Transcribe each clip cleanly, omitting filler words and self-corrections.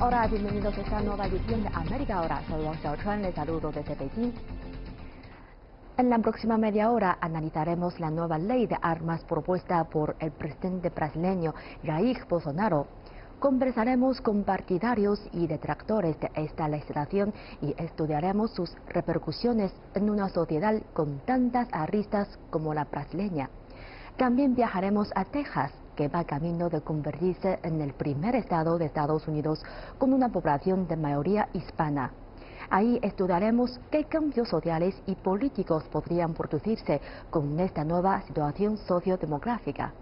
Hola, bienvenidos a esta nueva edición de América Ahora. Soy Wang Xiaochuan, les saludo desde Beijing. En la próxima media hora analizaremos la nueva ley de armas propuesta por el presidente brasileño Jair Bolsonaro. Conversaremos con partidarios y detractores de esta legislación y estudiaremos sus repercusiones en una sociedad con tantas aristas como la brasileña. También viajaremos a Texas, que va camino de convertirse en el primer estado de Estados Unidos con una población de mayoría hispana. Ahí estudiaremos qué cambios sociales y políticos podrían producirse con esta nueva situación sociodemográfica.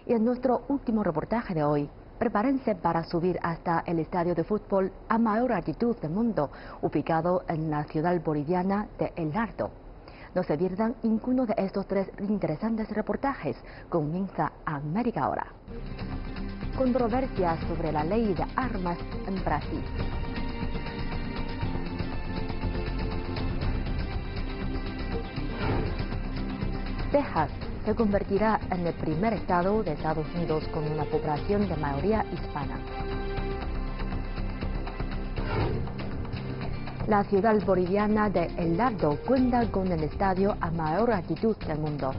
Y en nuestro último reportaje de hoy, prepárense para subir hasta el estadio de fútbol a mayor altitud del mundo, ubicado en la ciudad boliviana de El Lardo. No se pierdan ninguno de estos tres interesantes reportajes. Comienza América Ahora. Controversias sobre la ley de armas en Brasil. Texas se convertirá en el primer estado de Estados Unidos con una población de mayoría hispana. La ciudad boliviana de El Lardo cuenta con el estadio a mayor altitud del mundo.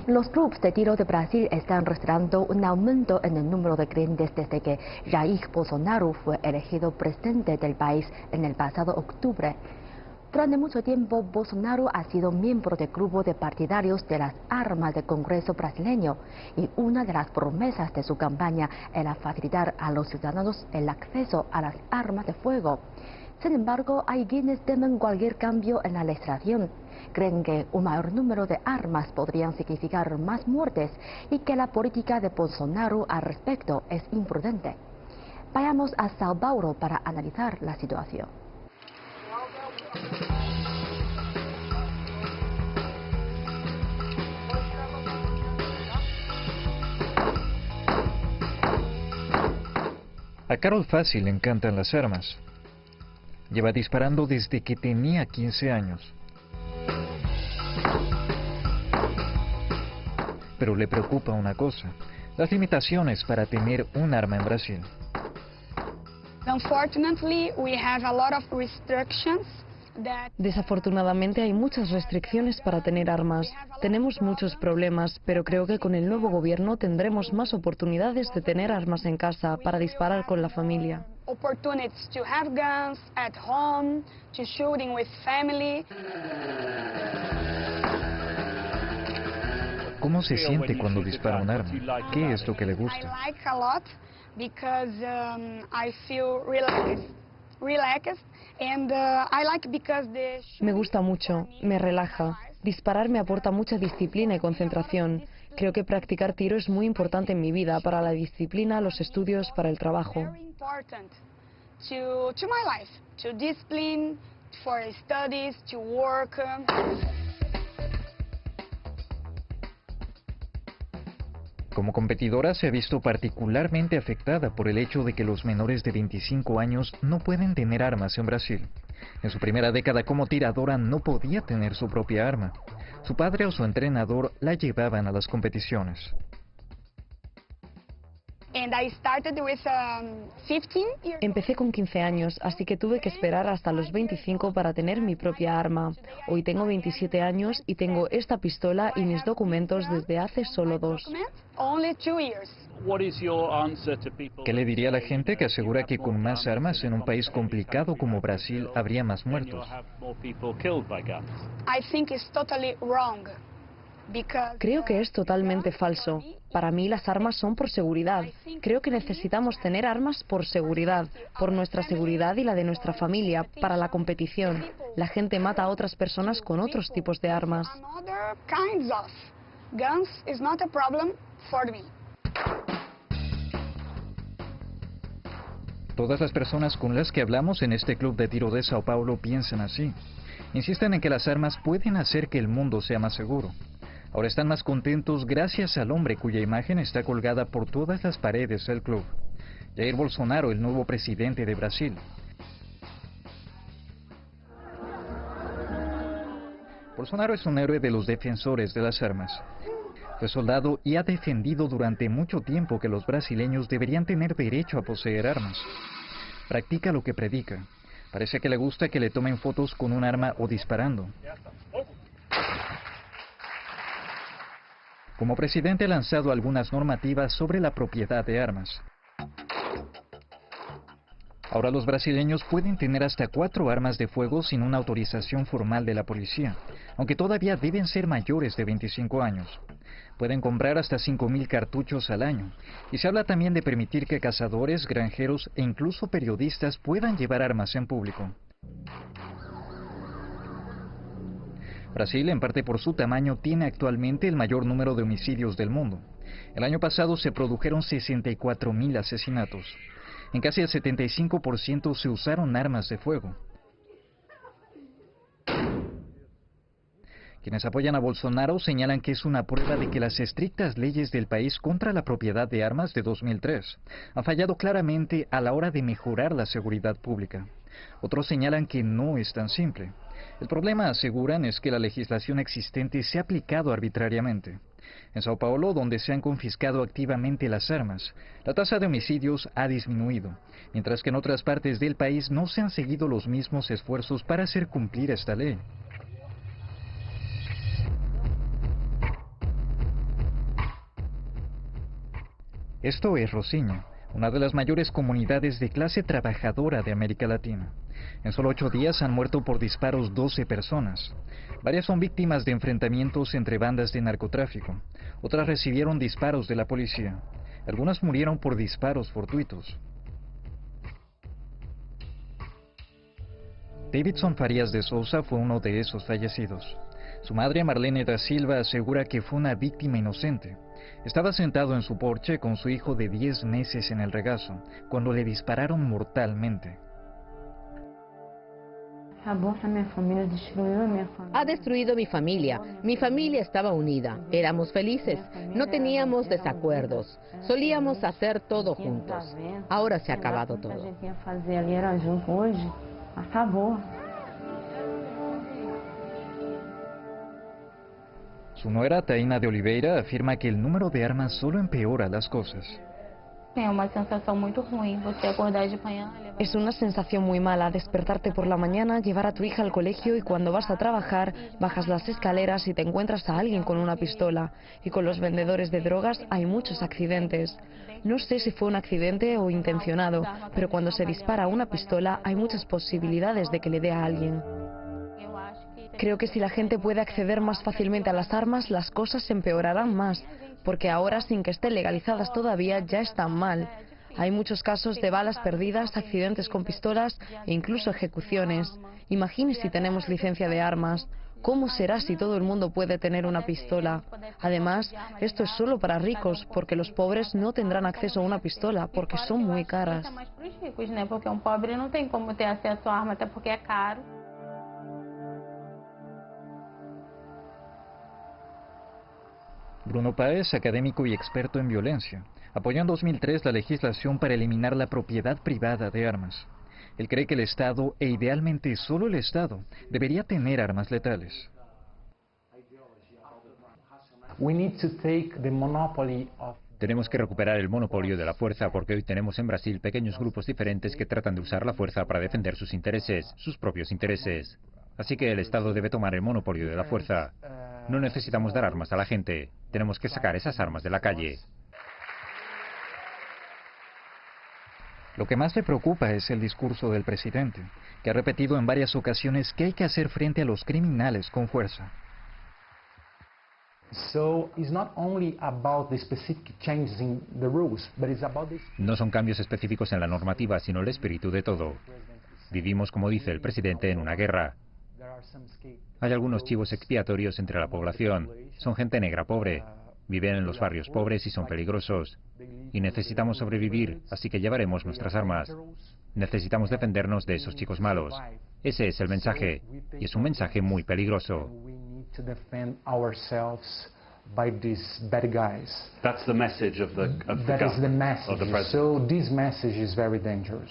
Los clubes de tiro de Brasil están registrando un aumento en el número de clientes desde que Jair Bolsonaro fue elegido presidente del país en el pasado octubre. Durante mucho tiempo, Bolsonaro ha sido miembro del grupo de partidarios de las armas del Congreso brasileño y una de las promesas de su campaña era facilitar a los ciudadanos el acceso a las armas de fuego. Sin embargo, hay quienes temen cualquier cambio en la legislación. Creen que un mayor número de armas podrían significar más muertes y que la política de Bolsonaro al respecto es imprudente. Vayamos a Sao Paulo para analizar la situación. A Carol Fassi le encantan las armas. Lleva disparando desde que tenía 15 años. Pero le preocupa una cosa: las limitaciones para tener un arma en Brasil. Desafortunadamente hay muchas restricciones para tener armas. Tenemos muchos problemas, pero creo que con el nuevo gobierno tendremos más oportunidades de tener armas en casa para disparar con la familia. ¿Cómo se siente cuando dispara un arma? ¿Qué es lo que le gusta? Me gusta mucho, me relaja. Disparar me aporta mucha disciplina y concentración. Creo que practicar tiro es muy importante en mi vida, para la disciplina, los estudios, para el trabajo. Como competidora se ha visto particularmente afectada por el hecho de que los menores de 25 años no pueden tener armas en Brasil. En su primera década como tiradora no podía tener su propia arma. Su padre o su entrenador la llevaban a las competiciones. Empecé con 15 años, así que tuve que esperar hasta los 25 para tener mi propia arma. Hoy tengo 27 años y tengo esta pistola y mis documentos desde hace solo 2. ¿Qué le diría a la gente que asegura que con más armas en un país complicado como Brasil habría más muertos? Creo que es totalmente falso. Para mí las armas son por seguridad. Creo que necesitamos tener armas por seguridad, por nuestra seguridad y la de nuestra familia, para la competición. La gente mata a otras personas con otros tipos de armas. Todas las personas con las que hablamos en este club de tiro de Sao Paulo piensan así. Insisten en que las armas pueden hacer que el mundo sea más seguro. Ahora están más contentos gracias al hombre cuya imagen está colgada por todas las paredes del club. Jair Bolsonaro, el nuevo presidente de Brasil. Bolsonaro es un héroe de los defensores de las armas. Fue soldado y ha defendido durante mucho tiempo que los brasileños deberían tener derecho a poseer armas. Practica lo que predica. Parece que le gusta que le tomen fotos con un arma o disparando. Como presidente ha lanzado algunas normativas sobre la propiedad de armas. Ahora los brasileños pueden tener hasta 4 armas de fuego sin una autorización formal de la policía, aunque todavía deben ser mayores de 25 años. Pueden comprar hasta 5.000 cartuchos al año, y se habla también de permitir que cazadores, granjeros e incluso periodistas puedan llevar armas en público. Brasil, en parte por su tamaño, tiene actualmente el mayor número de homicidios del mundo. El año pasado se produjeron 64.000 asesinatos. En casi el 75% se usaron armas de fuego. Quienes apoyan a Bolsonaro señalan que es una prueba de que las estrictas leyes del país contra la propiedad de armas de 2003 han fallado claramente a la hora de mejorar la seguridad pública. Otros señalan que no es tan simple. El problema, aseguran, es que la legislación existente se ha aplicado arbitrariamente. En Sao Paulo, donde se han confiscado activamente las armas, la tasa de homicidios ha disminuido, mientras que en otras partes del país no se han seguido los mismos esfuerzos para hacer cumplir esta ley. Esto es Rocinha, una de las mayores comunidades de clase trabajadora de América Latina. En solo 8 días han muerto por disparos 12 personas. Varias son víctimas de enfrentamientos entre bandas de narcotráfico. Otras recibieron disparos de la policía. Algunas murieron por disparos fortuitos. Davidson Farias de Souza fue uno de esos fallecidos. Su madre, Marlene da Silva, asegura que fue una víctima inocente. Estaba sentado en su porche con su hijo de 10 meses en el regazo, cuando le dispararon mortalmente. Ha destruido mi familia. Mi familia estaba unida. Éramos felices. No teníamos desacuerdos. Solíamos hacer todo juntos. Ahora se ha acabado todo. Su nuera, Taina de Oliveira, afirma que el número de armas solo empeora las cosas. Es una sensación muy mala despertarte por la mañana, llevar a tu hija al colegio y cuando vas a trabajar, bajas las escaleras y te encuentras a alguien con una pistola. Y con los vendedores de drogas hay muchos accidentes. No sé si fue un accidente o intencionado, pero cuando se dispara una pistola hay muchas posibilidades de que le dé a alguien. Creo que si la gente puede acceder más fácilmente a las armas, las cosas se empeorarán más, porque ahora, sin que estén legalizadas todavía, ya están mal. Hay muchos casos de balas perdidas, accidentes con pistolas e incluso ejecuciones. Imagine si tenemos licencia de armas. ¿Cómo será si todo el mundo puede tener una pistola? Además, esto es solo para ricos, porque los pobres no tendrán acceso a una pistola, porque son muy caras. Bruno Páez, académico y experto en violencia, apoyó en 2003 la legislación para eliminar la propiedad privada de armas. Él cree que el Estado, e idealmente solo el Estado, debería tener armas letales. Tenemos que recuperar el monopolio de la fuerza porque hoy tenemos en Brasil pequeños grupos diferentes que tratan de usar la fuerza para defender sus intereses, sus propios intereses. Así que el Estado debe tomar el monopolio de la fuerza. No necesitamos dar armas a la gente. Tenemos que sacar esas armas de la calle. Lo que más le preocupa es el discurso del presidente, que ha repetido en varias ocasiones que hay que hacer frente a los criminales con fuerza. No son cambios específicos en la normativa, sino el espíritu de todo. Vivimos, como dice el presidente, en una guerra. Hay algunos chivos expiatorios entre la población. Son gente negra pobre. Viven en los barrios pobres y son peligrosos. Y necesitamos sobrevivir, así que llevaremos nuestras armas. Necesitamos defendernos de esos chicos malos. Ese es el mensaje. Y es un mensaje muy peligroso. That's the message of the That is the message. president. So this message is very dangerous.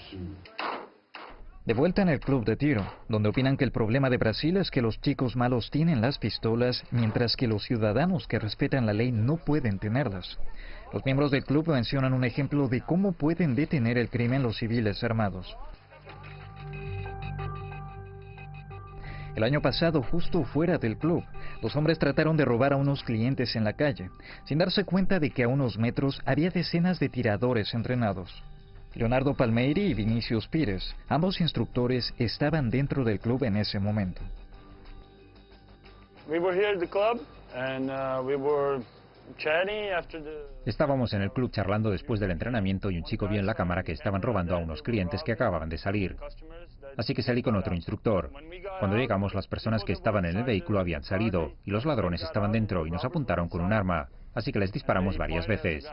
De vuelta en el club de tiro, donde opinan que el problema de Brasil es que los chicos malos tienen las pistolas, mientras que los ciudadanos que respetan la ley no pueden tenerlas. Los miembros del club mencionan un ejemplo de cómo pueden detener el crimen los civiles armados. El año pasado, justo fuera del club, los hombres trataron de robar a unos clientes en la calle, sin darse cuenta de que a unos metros había decenas de tiradores entrenados. Leonardo Palmeiri y Vinicius Pires, ambos instructores, estaban dentro del club en ese momento. Estábamos en el club charlando después del entrenamiento y un chico vio en la cámara que estaban robando a unos clientes que acababan de salir. Así que salí con otro instructor. Cuando llegamos, las personas que estaban en el vehículo habían salido y los ladrones estaban dentro y nos apuntaron con un arma, así que les disparamos varias veces.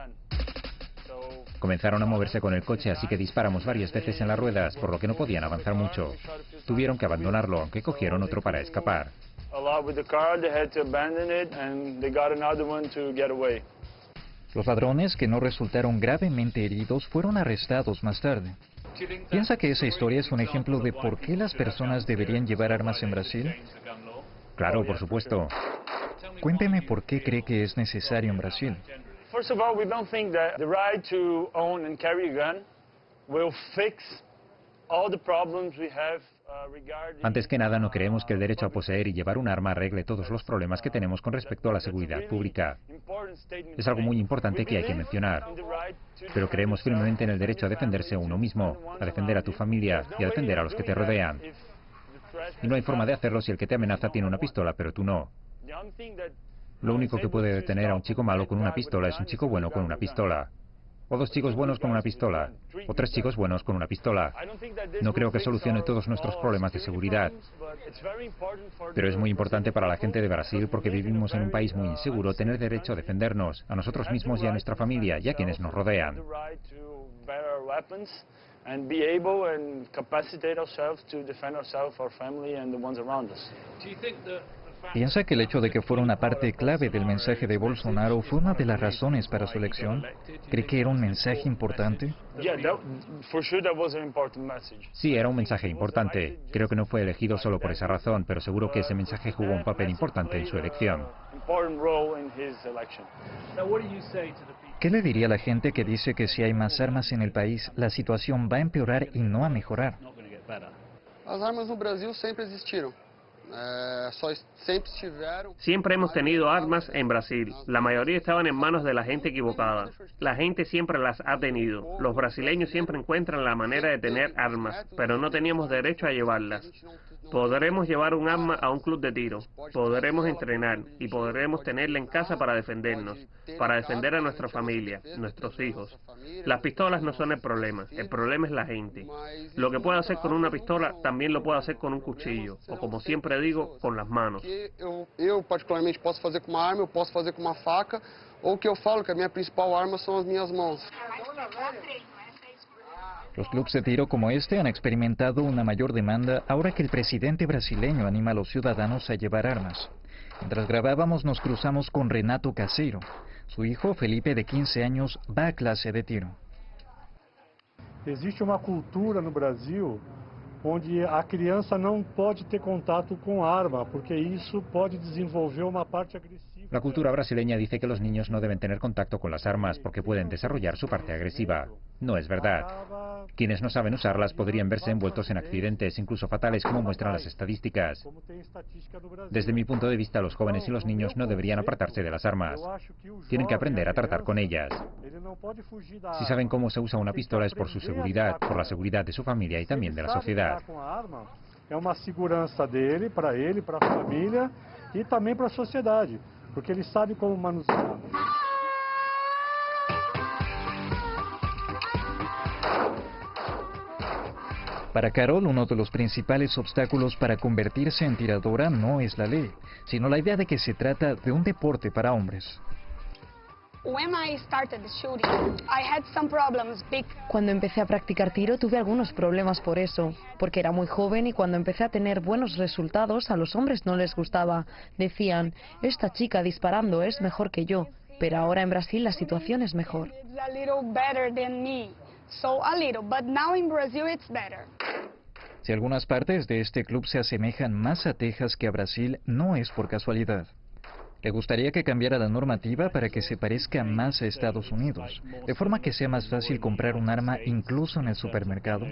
Comenzaron a moverse con el coche, así que disparamos varias veces en las ruedas, por lo que no podían avanzar mucho. Tuvieron que abandonarlo, aunque cogieron otro para escapar. Los ladrones, que no resultaron gravemente heridos, fueron arrestados más tarde. ¿Piensa que esa historia es un ejemplo de por qué las personas deberían llevar armas en Brasil? Claro, por supuesto. Cuénteme por qué cree que es necesario en Brasil. First of all, we don't think that the right to own and carry a gun will fix all the problems we have regarding... Antes que nada, no creemos que el derecho a poseer y llevar un arma arregle todos los problemas que tenemos con respecto a la seguridad pública. Es algo muy importante que hay que mencionar. Pero creemos firmemente en el derecho a defenderse a uno mismo, a defender a tu familia y a defender a los que te rodean. Y no hay forma de hacerlo si el que te amenaza tiene una pistola, pero tú no. Lo único que puede detener a un chico malo con una pistola es un chico bueno con una pistola. O dos chicos buenos con una pistola. O tres chicos buenos con una pistola. No creo que solucione todos nuestros problemas de seguridad. Pero es muy importante para la gente de Brasil, porque vivimos en un país muy inseguro, tener derecho a defendernos, a nosotros mismos y a nuestra familia, y a quienes nos rodean. ¿Piensa que el hecho de que fuera una parte clave del mensaje de Bolsonaro fue una de las razones para su elección? ¿Cree que era un mensaje importante? Sí, era un mensaje importante. Creo que no fue elegido solo por esa razón, pero seguro que ese mensaje jugó un papel importante en su elección. ¿Qué le diría a la gente que dice que si hay más armas en el país, la situación va a empeorar y no a mejorar? Las armas en Brasil siempre existieron. Siempre hemos tenido armas en Brasil. La mayoría estaban en manos de la gente equivocada. La gente siempre las ha tenido. Los brasileños siempre encuentran la manera de tener armas, pero no teníamos derecho a llevarlas. Podremos llevar un arma a un club de tiro, podremos entrenar y podremos tenerla en casa para defendernos, para defender a nuestra familia, nuestros hijos. Las pistolas no son el problema es la gente. Lo que puedo hacer con una pistola también lo puedo hacer con un cuchillo, o como siempre digo, con las manos. Eu particularmente posso fazer com uma arma, eu posso fazer com uma faca, ou que eu falo que a minha principal arma são as minhas mãos. Los clubes de tiro como este han experimentado una mayor demanda ahora que el presidente brasileño anima a los ciudadanos a llevar armas. Mientras grabábamos nos cruzamos con Renato Caseiro. Su hijo, Felipe, de 15 años, va a clase de tiro. Existe uma cultura no Brasil onde a criança não pode ter contato com arma, porque isso pode desenvolver uma parte agressiva. La cultura brasileña dice que los niños no deben tener contacto con las armas porque pueden desarrollar su parte agresiva. No es verdad. Quienes no saben usarlas podrían verse envueltos en accidentes, incluso fatales, como muestran las estadísticas. Desde mi punto de vista, los jóvenes y los niños no deberían apartarse de las armas. Tienen que aprender a tratar con ellas. Si saben cómo se usa una pistola es por su seguridad, por la seguridad de su familia y también de la sociedad. É uma segurança dele, para a família e também para a sociedade, porque ele sabe como manusear. Para Carol, uno de los principales obstáculos para convertirse en tiradora no es la ley, sino la idea de que se trata de un deporte para hombres. Cuando empecé a practicar tiro tuve algunos problemas por eso, porque era muy joven y cuando empecé a tener buenos resultados a los hombres no les gustaba. Decían, esta chica disparando es mejor que yo, pero ahora en Brasil la situación es mejor. Si algunas partes de este club se asemejan más a Texas que a Brasil, no es por casualidad. Le gustaría que cambiara la normativa para que se parezca más a Estados Unidos, de forma que sea más fácil comprar un arma incluso en el supermercado.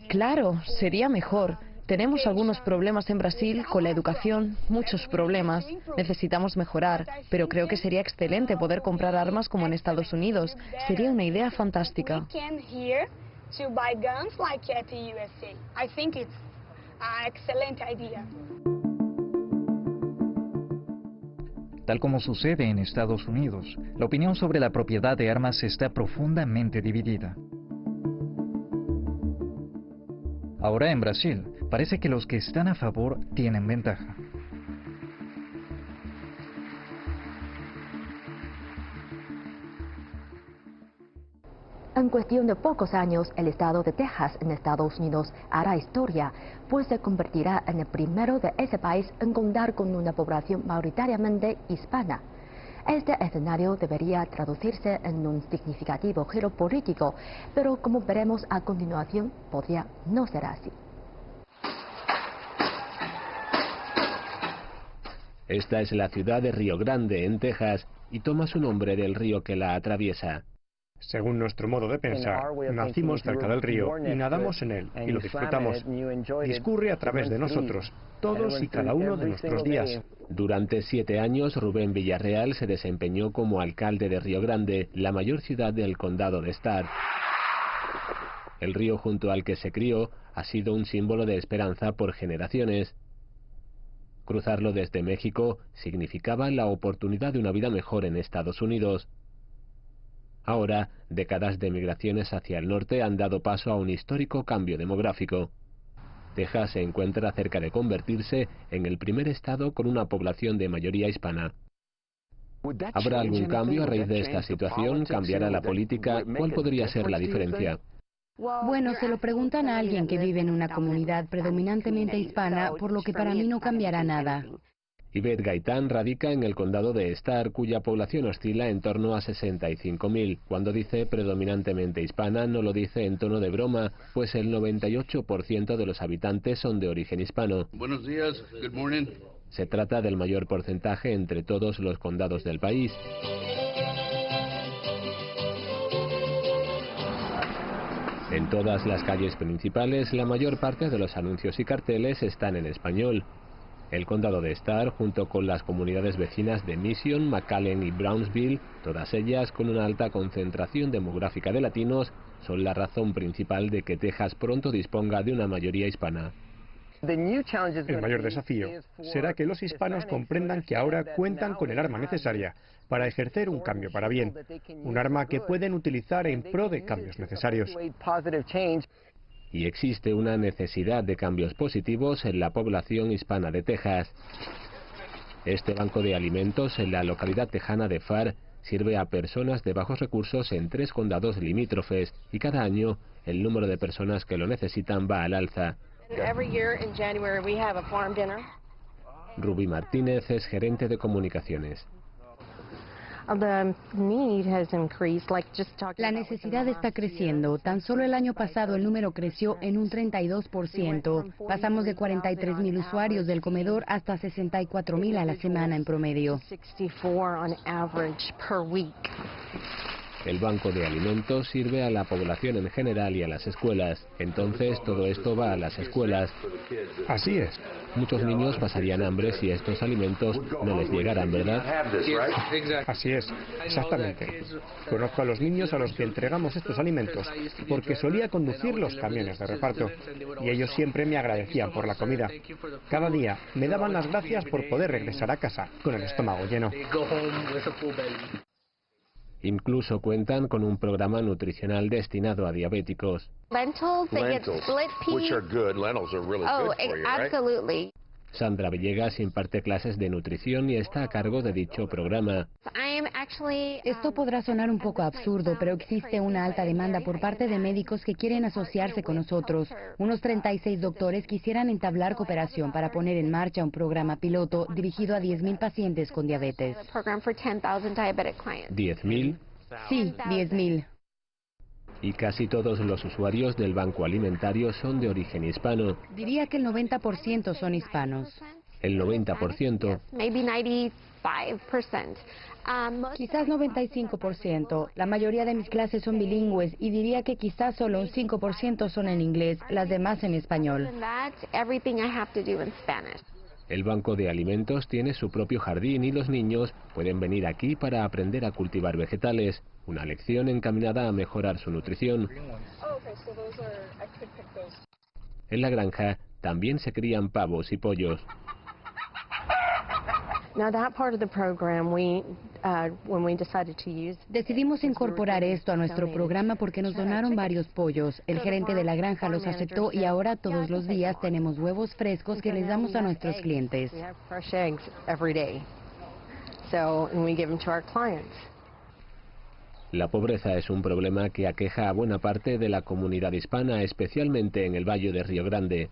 Claro, sería mejor. Tenemos algunos problemas en Brasil con la educación, muchos problemas. Necesitamos mejorar, pero creo que sería excelente poder comprar armas como en Estados Unidos. Sería una idea fantástica. Tal como sucede en Estados Unidos, la opinión sobre la propiedad de armas está profundamente dividida. Ahora en Brasil, parece que los que están a favor tienen ventaja. En cuestión de pocos años, el estado de Texas en Estados Unidos hará historia, pues se convertirá en el primero de ese país en contar con una población mayoritariamente hispana. Este escenario debería traducirse en un significativo giro político, pero como veremos a continuación, podría no ser así. Esta es la ciudad de Río Grande, en Texas, y toma su nombre del río que la atraviesa. Según nuestro modo de pensar, nacimos cerca del río y nadamos en él y lo disfrutamos. Discurre a través de nosotros, todos y cada uno de nuestros días. Durante 7 años, Rubén Villarreal se desempeñó como alcalde de Río Grande, la mayor ciudad del condado de Starr. El río junto al que se crió ha sido un símbolo de esperanza por generaciones. Cruzarlo desde México significaba la oportunidad de una vida mejor en Estados Unidos. Ahora, décadas de migraciones hacia el norte han dado paso a un histórico cambio demográfico. Texas se encuentra cerca de convertirse en el primer estado con una población de mayoría hispana. ¿Habrá algún cambio a raíz de esta situación? ¿Cambiará la política? ¿Cuál podría ser la diferencia? Bueno, se lo preguntan a alguien que vive en una comunidad predominantemente hispana, por lo que para mí no cambiará nada. Ivette Gaitán radica en el condado de Starr, cuya población oscila en torno a 65.000. Cuando dice predominantemente hispana, no lo dice en tono de broma, pues el 98% de los habitantes son de origen hispano. Buenos días, good morning. Se trata del mayor porcentaje entre todos los condados del país. En todas las calles principales, la mayor parte de los anuncios y carteles están en español. El condado de Starr, junto con las comunidades vecinas de Mission, McAllen y Brownsville, todas ellas con una alta concentración demográfica de latinos, son la razón principal de que Texas pronto disponga de una mayoría hispana. El mayor desafío será que los hispanos comprendan que ahora cuentan con el arma necesaria para ejercer un cambio para bien, un arma que pueden utilizar en pro de cambios necesarios. Y existe una necesidad de cambios positivos en la población hispana de Texas. Este banco de alimentos en la localidad tejana de Pharr sirve a personas de bajos recursos en 3 condados limítrofes y cada año el número de personas que lo necesitan va al alza. Ruby Martínez es gerente de comunicaciones. La necesidad está creciendo. Tan solo el año pasado el número creció en un 32%. Pasamos de 43.000 usuarios del comedor hasta 64.000 a la semana en promedio. El banco de alimentos sirve a la población en general y a las escuelas. Entonces todo esto va a las escuelas. Así es. Muchos niños pasarían hambre si estos alimentos no les llegaran, ¿verdad? Así es, exactamente. Conozco a los niños a los que entregamos estos alimentos porque solía conducir los camiones de reparto y ellos siempre me agradecían por la comida. Cada día me daban las gracias por poder regresar a casa con el estómago lleno. Incluso cuentan con un programa nutricional destinado a diabéticos. Sandra Villegas imparte clases de nutrición y está a cargo de dicho programa. Esto podrá sonar un poco absurdo, pero existe una alta demanda por parte de médicos que quieren asociarse con nosotros. Unos 36 doctores quisieran entablar cooperación para poner en marcha un programa piloto dirigido a 10.000 pacientes con diabetes. 10.000. Sí, 10.000. Y casi todos los usuarios del banco alimentario son de origen hispano. Diría que el 90% son hispanos. El 90%. Quizás 95%. La mayoría de mis clases son bilingües y diría que quizás solo un 5% son en inglés, las demás en español. El banco de alimentos tiene su propio jardín y los niños pueden venir aquí para aprender a cultivar vegetales, una lección encaminada a mejorar su nutrición. En la granja también se crían pavos y pollos. Decidimos incorporar esto a nuestro programa porque nos donaron varios pollos. El gerente de la granja los aceptó y ahora todos los días tenemos huevos frescos que les damos a nuestros clientes. La pobreza es un problema que aqueja a buena parte de la comunidad hispana, especialmente en el Valle de Río Grande.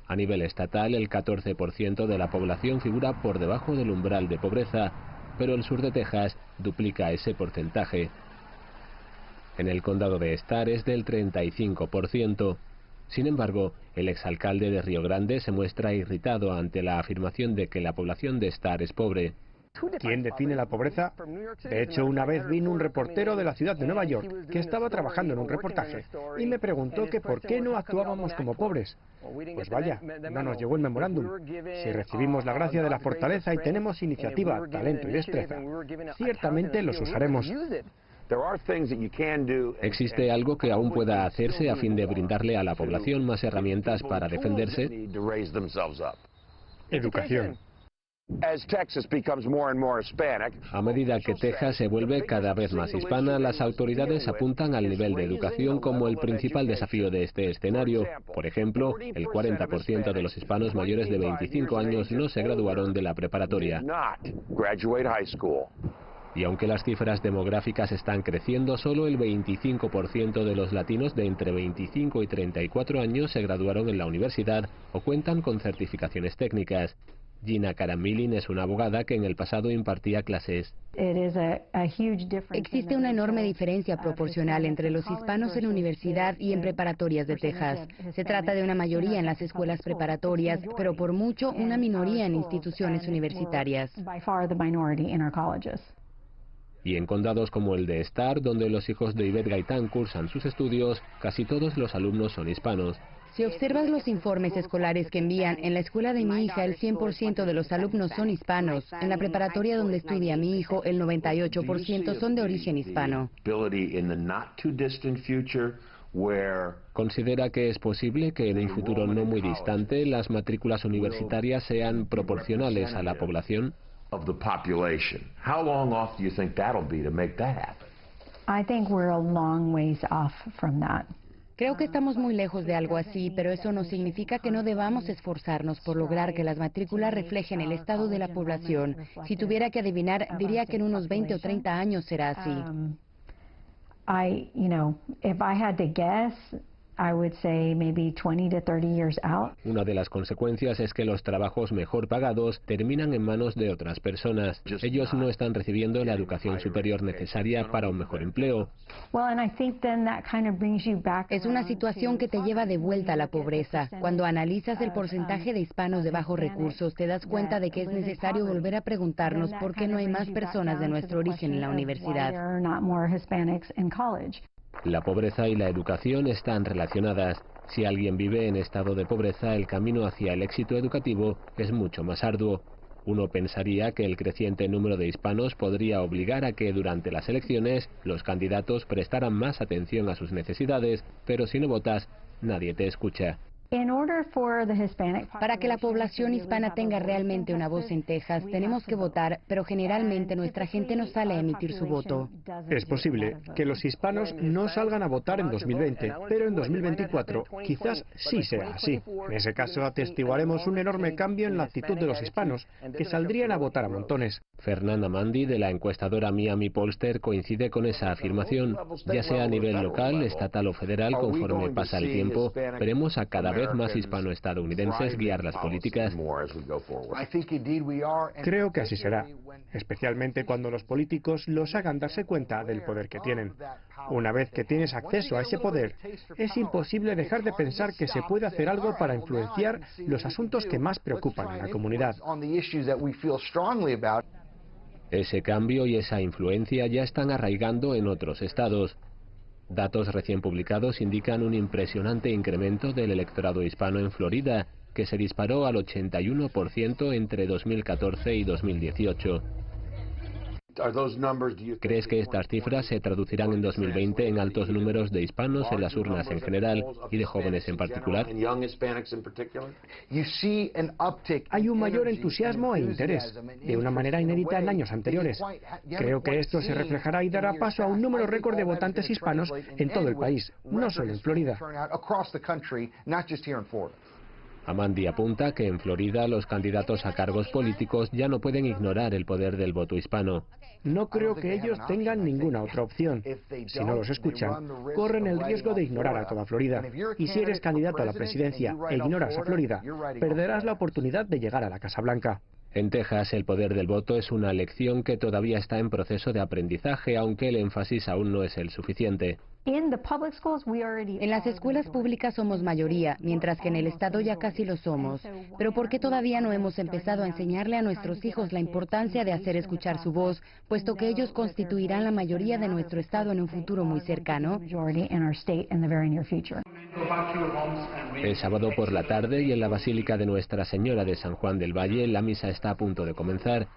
A nivel estatal, el 14% de la población figura por debajo del umbral de pobreza, pero el sur de Texas duplica ese porcentaje. En el condado de Starr es del 35%. Sin embargo, el exalcalde de Río Grande se muestra irritado ante la afirmación de que la población de Starr es pobre. ¿Quién define la pobreza? De hecho, una vez vino un reportero de la ciudad de Nueva York que estaba trabajando en un reportaje y me preguntó que por qué no actuábamos como pobres. Pues vaya, no nos llegó el memorándum. Si recibimos la gracia de la fortaleza y tenemos iniciativa, talento y destreza, ciertamente los usaremos. ¿Existe algo que aún pueda hacerse a fin de brindarle a la población más herramientas para defenderse? Educación. A medida que Texas se vuelve cada vez más hispana, las autoridades apuntan al nivel de educación como el principal desafío de este escenario. Por ejemplo, el 40% de los hispanos mayores de 25 años no se graduaron de la preparatoria. Y aunque las cifras demográficas están creciendo, solo el 25% de los latinos de entre 25 y 34 años se graduaron en la universidad o cuentan con certificaciones técnicas. Gina Caramilin es una abogada que en el pasado impartía clases. Existe una enorme diferencia proporcional entre los hispanos en universidad y en preparatorias de Texas. Se trata de una mayoría en las escuelas preparatorias, pero por mucho una minoría en instituciones universitarias. Y en condados como el de Starr, donde los hijos de Yvette Gaitán cursan sus estudios, casi todos los alumnos son hispanos. Si observas los informes escolares que envían, en la escuela de mi hija el 100% de los alumnos son hispanos. En la preparatoria donde estudia mi hijo, el 98% son de origen hispano. ¿Considera que es posible que en un futuro no muy distante las matrículas universitarias sean proporcionales a la población? Creo que estamos muy lejos de algo así, pero eso no significa que no debamos esforzarnos por lograr que las matrículas reflejen el estado de la población. Si tuviera que adivinar, diría que en unos 20 o 30 años será así. Una de las consecuencias es que los trabajos mejor pagados terminan en manos de otras personas. Ellos no están recibiendo la educación superior necesaria para un mejor empleo. Es una situación que te lleva de vuelta a la pobreza. Cuando analizas el porcentaje de hispanos de bajos recursos, te das cuenta de que es necesario volver a preguntarnos por qué no hay más personas de nuestro origen en la universidad. La pobreza y la educación están relacionadas. Si alguien vive en estado de pobreza, el camino hacia el éxito educativo es mucho más arduo. Uno pensaría que el creciente número de hispanos podría obligar a que durante las elecciones los candidatos prestaran más atención a sus necesidades, pero si no votas, nadie te escucha. Para que la población hispana tenga realmente una voz en Texas, tenemos que votar, pero generalmente nuestra gente no sale a emitir su voto. Es posible que los hispanos no salgan a votar en 2020, pero en 2024 quizás sí sea así. En ese caso atestiguaremos un enorme cambio en la actitud de los hispanos, que saldrían a votar a montones. Fernanda Mandi, de la encuestadora Miami Pollster, coincide con esa afirmación. Ya sea a nivel local, estatal o federal, conforme pasa el tiempo, veremos a cada vez vez más hispano-estadounidenses guiar las políticas? Creo que así será, especialmente cuando los políticos los hagan darse cuenta del poder que tienen. Una vez que tienes acceso a ese poder, es imposible dejar de pensar que se puede hacer algo para influenciar los asuntos que más preocupan a la comunidad. Ese cambio y esa influencia ya están arraigando en otros estados. Datos recién publicados indican un impresionante incremento del electorado hispano en Florida, que se disparó al 81% entre 2014 y 2018. ¿Crees que estas cifras se traducirán en 2020 en altos números de hispanos en las urnas en general y de jóvenes en particular? Hay un mayor entusiasmo e interés, de una manera inédita en años anteriores. Creo que esto se reflejará y dará paso a un número récord de votantes hispanos en todo el país, no solo en Florida. Amandi apunta que en Florida los candidatos a cargos políticos ya no pueden ignorar el poder del voto hispano. No creo que ellos tengan ninguna otra opción. Si no los escuchan, corren el riesgo de ignorar a toda Florida. Y si eres candidato a la presidencia e ignoras a Florida, perderás la oportunidad de llegar a la Casa Blanca. En Texas, el poder del voto es una lección que todavía está en proceso de aprendizaje, aunque el énfasis aún no es el suficiente. En las escuelas públicas somos mayoría, mientras que en el Estado ya casi lo somos. Pero ¿por qué todavía no hemos empezado a enseñarle a nuestros hijos la importancia de hacer escuchar su voz, puesto que ellos constituirán la mayoría de nuestro Estado en un futuro muy cercano? El sábado por la tarde y en la Basílica de Nuestra Señora de San Juan del Valle, la misa está a punto de comenzar.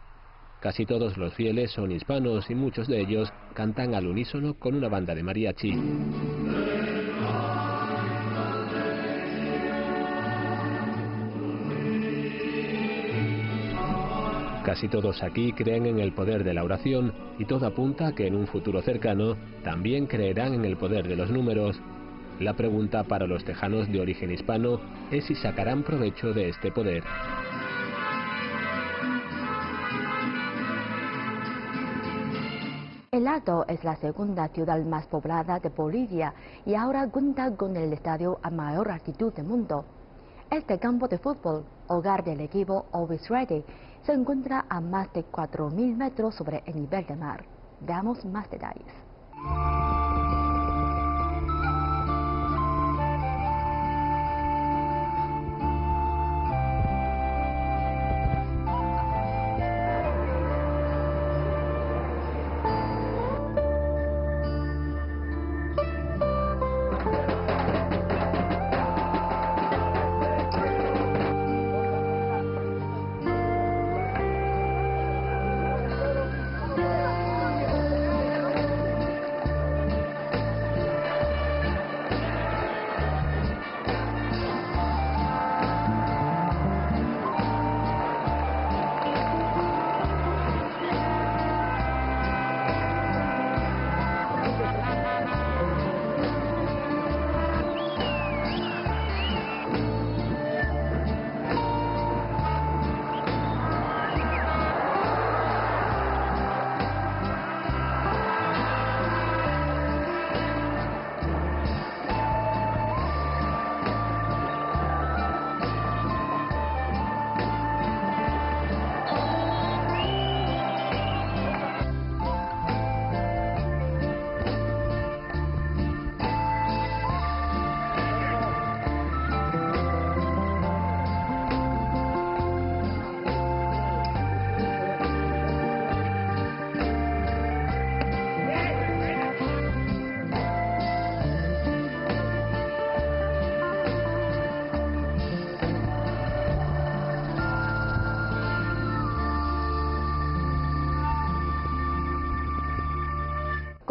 Casi todos los fieles son hispanos y muchos de ellos cantan al unísono con una banda de mariachi. Casi todos aquí creen en el poder de la oración y todo apunta a que en un futuro cercano también creerán en el poder de los números. La pregunta para los tejanos de origen hispano es si sacarán provecho de este poder. El Alto es la segunda ciudad más poblada de Bolivia y ahora cuenta con el estadio a mayor altitud del mundo. Este campo de fútbol, hogar del equipo Always Ready, se encuentra a más de 4.000 metros sobre el nivel del mar. Veamos más detalles.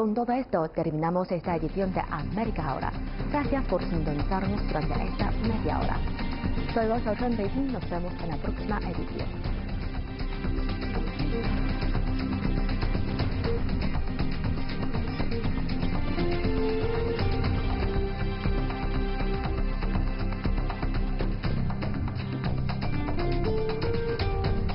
Con todo esto terminamos esta edición de América Ahora. Gracias por sintonizarnos durante esta media hora. Soy Rosa Chen Beijing, nos vemos en la próxima edición.